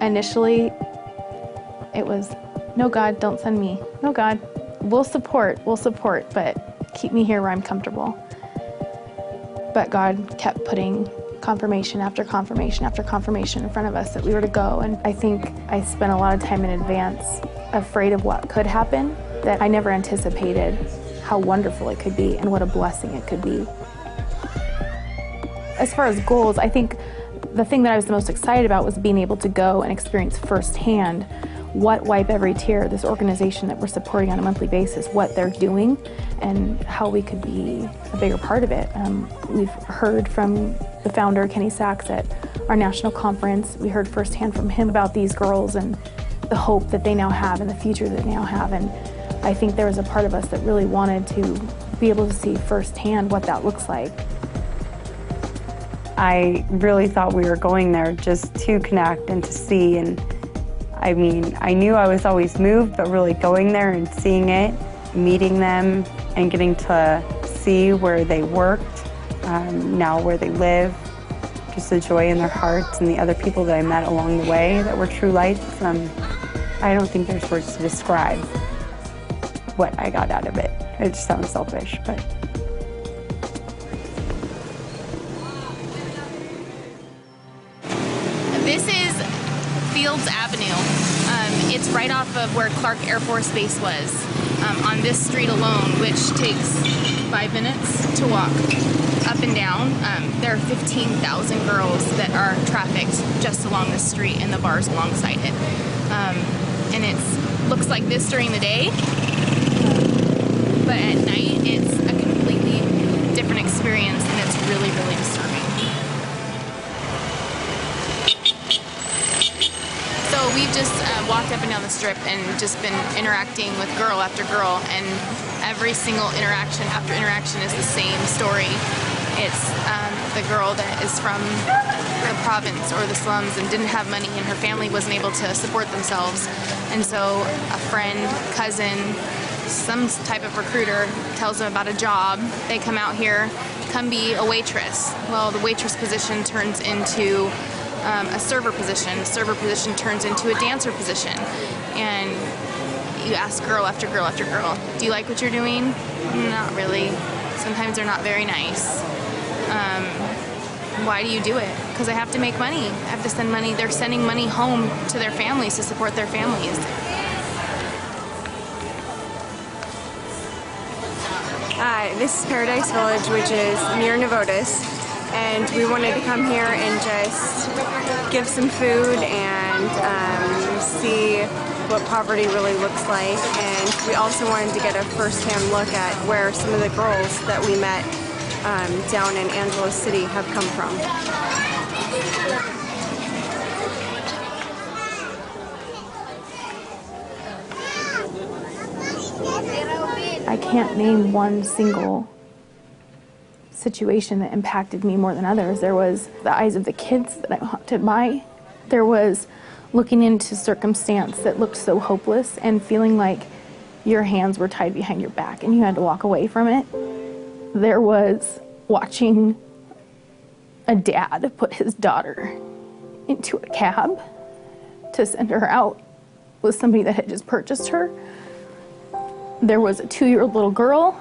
Initially, it was, no, God, don't send me. No, God, we'll support, but keep me here where I'm comfortable. But God kept putting confirmation after confirmation after confirmation in front of us that we were to go. And I think I spent a lot of time in advance afraid of what could happen, that I never anticipated how wonderful it could be and what a blessing it could be. As far as goals, I think the thing that I was the most excited about was being able to go and experience firsthand what Wipe Every Tear, this organization that we're supporting on a monthly basis, what they're doing and how we could be a bigger part of it. We've heard from the founder, Kenny Sachs, at our national conference. We heard firsthand from him about these girls and the hope that they now have and the future that they now have. And I think there was a part of us that really wanted to be able to see firsthand what that looks like. I really thought we were going there just to connect and to see. And I mean, I knew I was always moved, but really going there and seeing it, meeting them and getting to see where they worked, now where they live, just the joy in their hearts and the other people that I met along the way that were true lights. I don't think there's words to describe what I got out of it. It just sounds selfish, but. This is Fields Avenue. It's right off of where Clark Air Force Base was. On this street alone, which takes 5 minutes to walk up and down, there are 15,000 girls that are trafficked just along this street and the bars alongside it. And it looks like this during the day, but at night it's a completely different experience, and it's really, really disturbing. So we've just walked up and down the strip and just been interacting with girl after girl, and every single interaction after interaction is the same story. It's the girl that is from the province or the slums and didn't have money, and her family wasn't able to support themselves. And so a friend, cousin, some type of recruiter tells them about a job. They come out here, come be a waitress. Well, the waitress position turns into a server position. The server position turns into a dancer position. And you ask girl after girl after girl, do you like what you're doing? Not really. Sometimes they're not very nice. Why do you do it? Because I have to make money. I have to send money. They're sending money home to their families to support their families. Hi, this is Paradise Village, which is near Navotas, and we wanted to come here and just give some food and see what poverty really looks like. And we also wanted to get a first-hand look at where some of the girls that we met down in Angelo City have come from. I can't name one single situation that impacted me more than others. There was the eyes of the kids that I haunted by. There was looking into circumstance that looked so hopeless and feeling like your hands were tied behind your back and you had to walk away from it. There was watching a dad put his daughter into a cab to send her out with somebody that had just purchased her. There was a 2-year-old little girl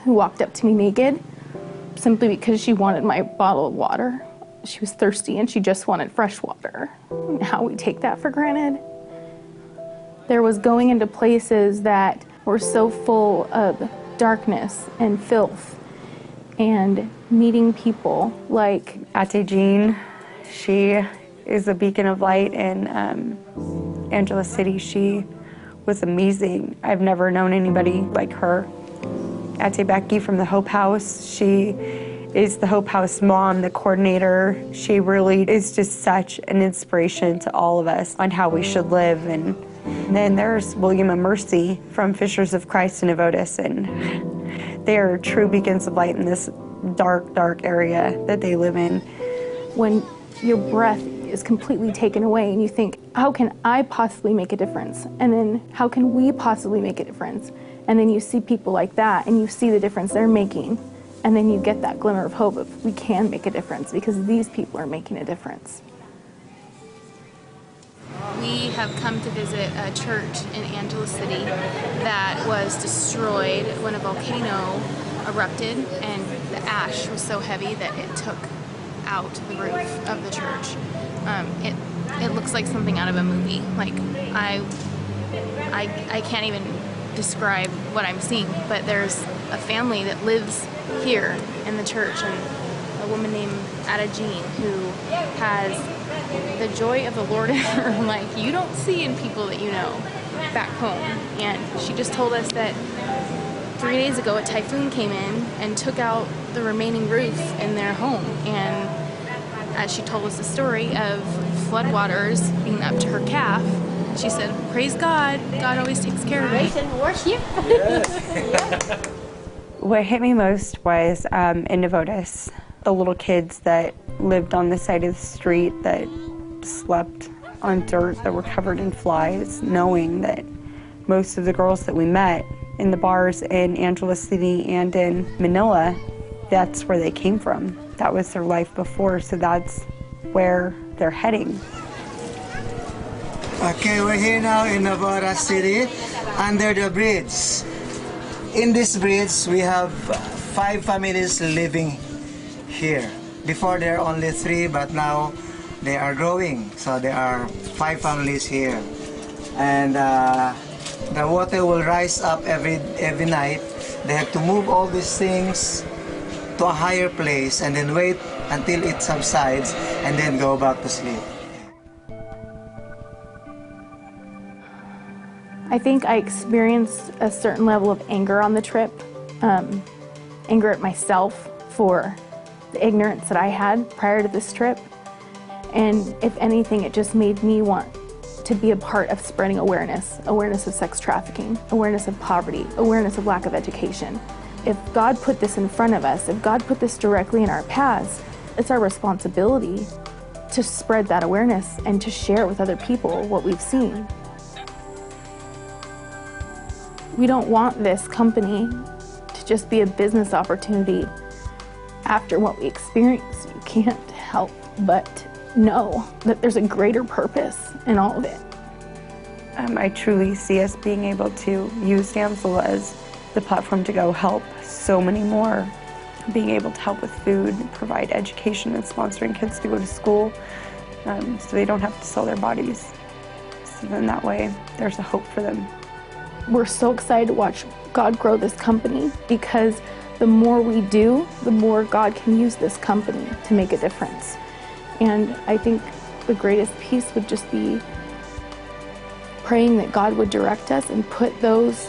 who walked up to me naked simply because she wanted my bottle of water. She was thirsty and she just wanted fresh water. And how we take that for granted. There was going into places that were so full of darkness and filth and meeting people like Ate Jean. She is a beacon of light in Angelo City. She was amazing. I've never known anybody like her. Ate Becky from the Hope House. She is the Hope House mom, the coordinator. She really is just such an inspiration to all of us on how we should live. And then there's William and Mercy from Fishers of Christ in Navotas, and they are true beacons of light in this dark, dark area that they live in. When your breath is completely taken away and you think, how can I possibly make a difference? And then how can we possibly make a difference? And then you see people like that and you see the difference they're making. And then you get that glimmer of hope of we can make a difference because these people are making a difference. We have come to visit a church in Angela City that was destroyed when a volcano erupted, and the ash was so heavy that it took out the roof of the church. It looks like something out of a movie. Like I can't even describe what I'm seeing, but there's a family that lives here in the church, and a woman named Ada Jean who has the joy of the Lord in her like you don't see in people that you know back home. And she just told us that 3 days ago a typhoon came in and took out the remaining roof in their home. And as she told us the story of floodwaters being up to her calf, she said, praise God, God always takes care of me. Worship. What hit me most was in Navotas, the little kids that lived on the side of the street that slept on dirt that were covered in flies, knowing that most of the girls that we met in the bars in Angela City and in Manila, that's where they came from. That was their life before, so that's where they're heading. Okay, we're here now in Navotas City, under the bridge. In this bridge, we have 5 families living here. Before there are only 3, but now they are growing. So there are 5 families here. And the water will rise up every night. They have to move all these things to a higher place and then wait until it subsides and then go back to sleep. I think I experienced a certain level of anger on the trip, anger at myself for the ignorance that I had prior to this trip. And if anything, it just made me want to be a part of spreading awareness of sex trafficking, awareness of poverty, awareness of lack of education. If God put this in front of us, if God put this directly in our paths, it's our responsibility to spread that awareness and to share with other people what we've seen. We don't want this company to just be a business opportunity after what we experience. You can't help but know that there's a greater purpose in all of it. I truly see us being able to use Damsel as the platform to go help so many more, being able to help with food, provide education, and sponsoring kids to go to school so they don't have to sell their bodies. So then that way, there's a hope for them. We're so excited to watch God grow this company, because the more we do, the more God can use this company to make a difference. And I think the greatest piece would just be praying that God would direct us and put those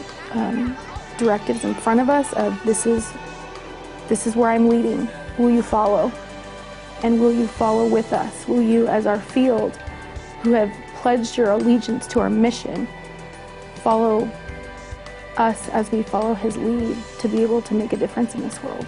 directives in front of us of this is where I'm leading. Will you follow? And will you follow with us? Will you, as our field, who have pledged your allegiance to our mission, follow us as we follow his lead to be able to make a difference in this world?